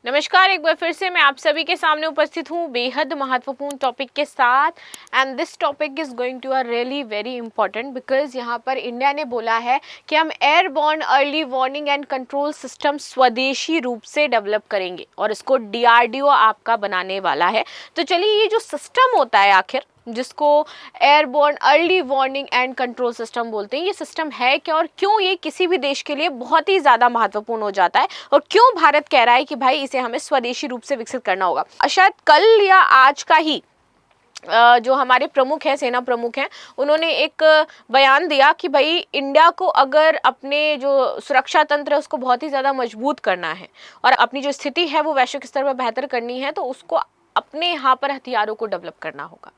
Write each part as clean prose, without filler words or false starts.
नमस्कार, एक बार फिर से मैं आप सभी के सामने उपस्थित हूँ बेहद महत्वपूर्ण टॉपिक के साथ। And this topic is going to are really very important because यहाँ पर इंडिया ने बोला है कि हम airborne early warning and control system स्वदेशी रूप से डेवलप करेंगे और इसको DRDO आपका बनाने वाला है। तो चलिए, ये जो सिस्टम होता है आखिर जिसको airborne early warning and control system बोलते हैं, ये सिस्टम है क्या और क्यों ये किसी भी देश के लिए बहुत ही ज़्यादा महत्वपूर्ण हो जाता है और क्यों भारत कह रहा है कि भाई इसे हमें स्वदेशी रूप से विकसित करना होगा। शायद कल या आज का ही जो हमारे प्रमुख हैं, सेना प्रमुख हैं, उन्होंने एक बयान दिया कि भाई इंडिया को अगर अपने जो सुरक्षा तंत्र है उसको बहुत ही ज़्यादा मजबूत करना है और अपनी जो स्थिति है वो वैश्विक स्तर पर बेहतर करनी है, तो उसको अपने यहाँ पर हथियारों को डेवलप करना होगा,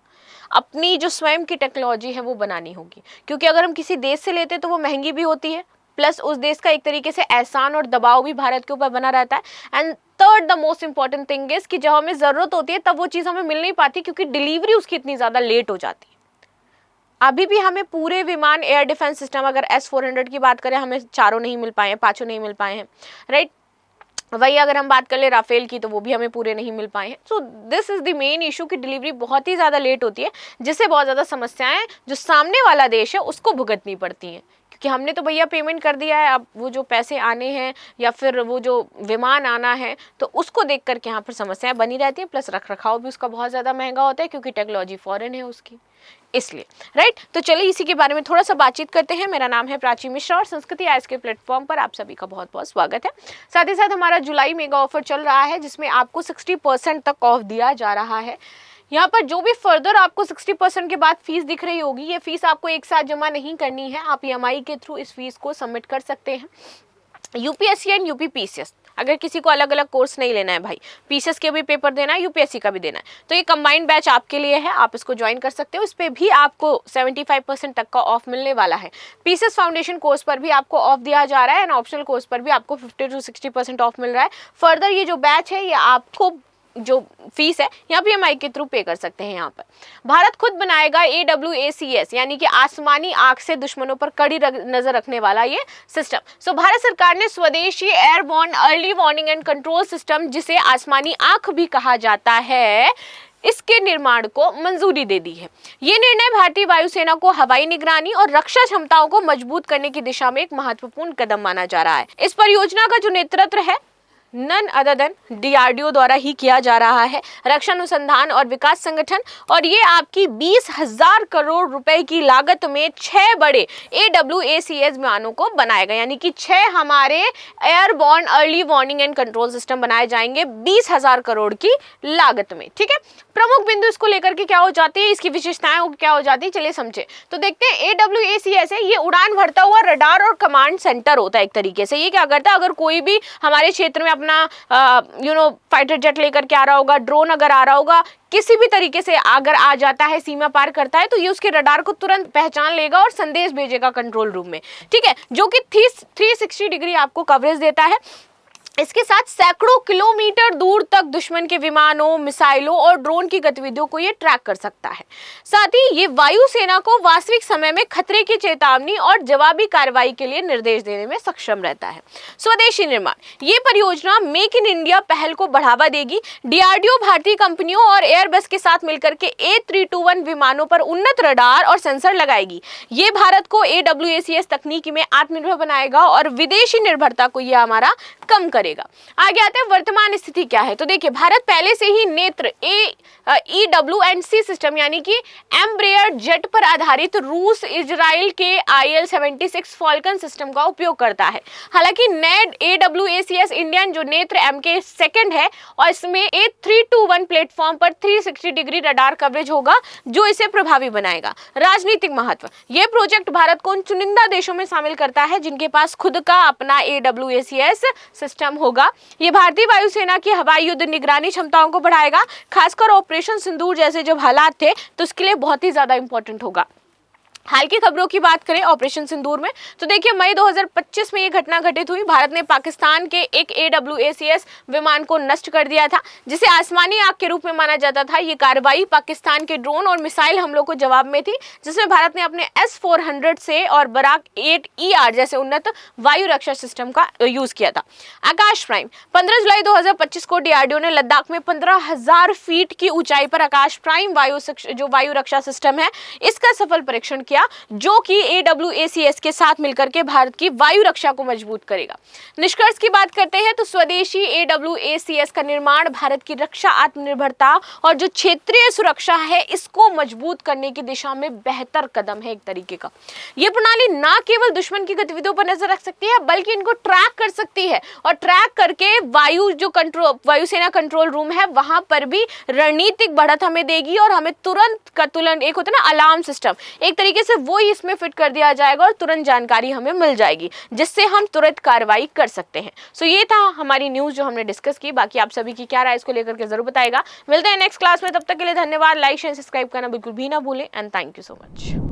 अपनी जो स्वयं की टेक्नोलॉजी है वो बनानी होगी। क्योंकि अगर हम किसी देश से लेते तो वो महंगी भी होती है, प्लस उस देश का एक तरीके से एहसान और दबाव भी भारत के ऊपर बना रहता है। And third the most important thing is कि जब हमें ज़रूरत होती है तब वो चीज़ हमें मिल नहीं पाती क्योंकि डिलीवरी उसकी इतनी ज़्यादा लेट हो जाती है। अभी भी हमें पूरे विमान एयर डिफेंस सिस्टम, अगर S-400 की बात करें, हमें चारों नहीं मिल पाए हैं, पाँचों नहीं मिल पाए हैं, राइट। वही अगर हम बात कर ले राफेल की तो वो भी हमें पूरे नहीं मिल पाए हैं। So this is the main issue कि डिलीवरी बहुत ही ज़्यादा लेट होती है, जिससे बहुत ज़्यादा समस्याएं जो सामने वाला देश है उसको भुगतनी पड़ती हैं। क्योंकि हमने तो भैया पेमेंट कर दिया है, अब वो जो पैसे आने हैं या फिर वो जो विमान आना है तो उसको देख करके यहाँ पर समस्याएं बनी रहती हैं। प्लस रख रखाव भी उसका बहुत ज़्यादा महंगा होता है क्योंकि टेक्नोलॉजी फॉरेन है उसकी, इसलिए, राइट। तो चलिए इसी के बारे में थोड़ा सा बातचीत करते हैं। मेरा नाम है प्राची मिश्रा और संस्कृति आइस के प्लेटफॉर्म पर आप सभी का बहुत बहुत स्वागत है। साथ ही साथ हमारा जुलाई मेगा ऑफर चल रहा है जिसमें आपको 60% तक ऑफ दिया जा रहा है। यहाँ पर जो भी फर्दर आपको 60% के बाद फीस दिख रही होगी, ये फीस आपको एक साथ जमा नहीं करनी है, आप EMI के थ्रू इस फीस को सबमिट कर सकते हैं। UPSC एंड UPPCS, अगर किसी को अलग अलग कोर्स नहीं लेना है भाई, PCS के भी पेपर देना है, UPSC का भी देना है, तो ये कंबाइंड बैच आपके लिए है, आप इसको ज्वाइन कर सकते हो। इस पे भी आपको 75% तक का ऑफ मिलने वाला है। PCS फाउंडेशन कोर्स पर भी आपको ऑफ दिया जा रहा है एंड ऑप्शनल कोर्स पर भी आपको 50 to 60% ऑफ मिल रहा है। फर्दर ये जो बैच है ये आपको जो फीस है यहाँ पे EMI के थ्रू पे कर सकते हैं। यहाँ पर भारत खुद बनाएगा AWACS यानी कि आसमानी आंख से दुश्मनों पर कड़ी नजर रखने वाला ये सिस्टम। सो भारत सरकार ने स्वदेशी airborne early warning and control system, जिसे आसमानी आंख भी कहा जाता है, इसके निर्माण को मंजूरी दे दी है। ये निर्णय भारतीय वायुसेना को हवाई निगरानी और रक्षा क्षमताओं को मजबूत करने की दिशा में एक महत्वपूर्ण कदम माना जा रहा है। इस परियोजना का जो नेतृत्व है नन अदर देन DRDO द्वारा ही किया जा रहा है, रक्षा अनुसंधान और विकास संगठन, और ये आपकी 20,000 करोड़ रुपए की लागत में 6 बड़े AWACS विमानों को बनाएगा, यानी कि 6 हमारे airborne early warning and control system बनाए जाएंगे 20,000 करोड़ की लागत में। ठीक है, प्रमुख बिंदु इसको लेकर के क्या हो जाती है, इसकी विशेषताएं क्या हो जाती है, चलिए समझे। तो देखते हैं AWACS है, ये उड़ान भरता हुआ रडार और कमांड सेंटर होता है एक तरीके से। ये क्या करता है, अगर कोई भी हमारे क्षेत्र में अपना फाइटर जेट लेकर के आ रहा होगा, ड्रोन अगर आ रहा होगा, किसी भी तरीके से अगर आ जाता है, सीमा पार करता है, तो ये उसके रडार को तुरंत पहचान लेगा और संदेश भेजेगा कंट्रोल रूम में। ठीक है, जो कि 360 डिग्री आपको कवरेज देता है। इसके साथ सैकड़ों किलोमीटर दूर तक दुश्मन के विमानों, मिसाइलों और ड्रोन की गतिविधियों को ये ट्रैक कर सकता है। साथ ही ये वायुसेना को वास्तविक समय में खतरे की चेतावनी और जवाबी कार्रवाई के लिए निर्देश देने में सक्षम रहता है। स्वदेशी निर्माण, ये परियोजना मेक इन इंडिया पहल को बढ़ावा देगी। DRDO भारतीय कंपनियों और एयरबस के साथ मिलकर के A321 विमानों पर उन्नत रडार और सेंसर लगाएगी। ये भारत को AWACS तकनीकी में आत्मनिर्भर बनाएगा और विदेशी निर्भरता को यह हमारा कम करेगा। आगे आते हैं वर्तमान स्थिति क्या है। तो देखिए, भारत पहले से ही नेत्र EW&C सिस्टम यानी कि एम्ब्रेयर जेट पर आधारित रूस इजराइल के IL-76 फॉल्कन सिस्टम का उपयोग करता है। हालांकि नए AWACS इंडियन जो नेत्र MK2 है और इसमें A321 प्लेटफॉर्म पर 360 डिग्री रडार कवरेज होगा जो इसे प्रभावी बनाएगा। राजनीतिक महत्व, यह प्रोजेक्ट भारत को उन चुनिंदा देशों में शामिल करता है जिनके पास खुद का अपना AWACS सिस्टम होगा। ये भारतीय वायुसेना की हवाई युद्ध निगरानी क्षमताओं को बढ़ाएगा, खासकर ऑपरेशन सिंदूर जैसे जब हालात थे तो इसके लिए बहुत ही ज्यादा इंपॉर्टेंट होगा। हाल की खबरों की बात करें ऑपरेशन सिंदूर में, तो देखिए मई 2025 में ये घटना घटित हुई। भारत ने पाकिस्तान के एक AWACS विमान को नष्ट कर दिया था, जिसे आसमानी आग के रूप में माना जाता था। ये कार्रवाई पाकिस्तान के ड्रोन और मिसाइल हमलों को जवाब में थी, जिसमें भारत ने अपने S-400 से और बराक 8ER जैसे उन्नत वायु रक्षा सिस्टम का यूज किया था। आकाश प्राइम 15 जुलाई 2025 को DRDO ने लद्दाख में 15,000 फीट की ऊंचाई पर आकाश प्राइम वायु रक्षा सिस्टम है, इसका सफल परीक्षण किया, जो कि AWACS के साथ मिलकर के भारत की वायु रक्षा को मजबूत करेगा। निष्कर्ष की बात करते हैं तो स्वदेशी AWACS का निर्माण भारत की रक्षा आत्मनिर्भरता और जो क्षेत्रीय सुरक्षा है इसको मजबूत करने की दिशा में बेहतर कदम है। एक तरीके का ये प्रणाली ना केवल दुश्मन की गतिविधियों पर नजर रख सकती है, बल्कि इनको ट्रैक कर सकती है और ट्रैक करके वायुसेना कंट्रोल रूम है वहां पर भी रणनीतिक बढ़त हमें देगी और हमें तुरंत एक होता है ना अलार्म सिस्टम, एक तरीके से वो ही इसमें फिट कर दिया जाएगा और तुरंत जानकारी हमें मिल जाएगी, जिससे हम तुरंत कार्रवाई कर सकते हैं। सो ये था हमारी न्यूज जो हमने डिस्कस की। बाकी आप सभी की क्या राय इसको लेकर के जरूर बताएगा। मिलते हैं नेक्स्ट क्लास में, तब तक के लिए धन्यवाद। लाइक शेयर सब्सक्राइब करना बिल्कुल भी ना भूलें and thank you so much.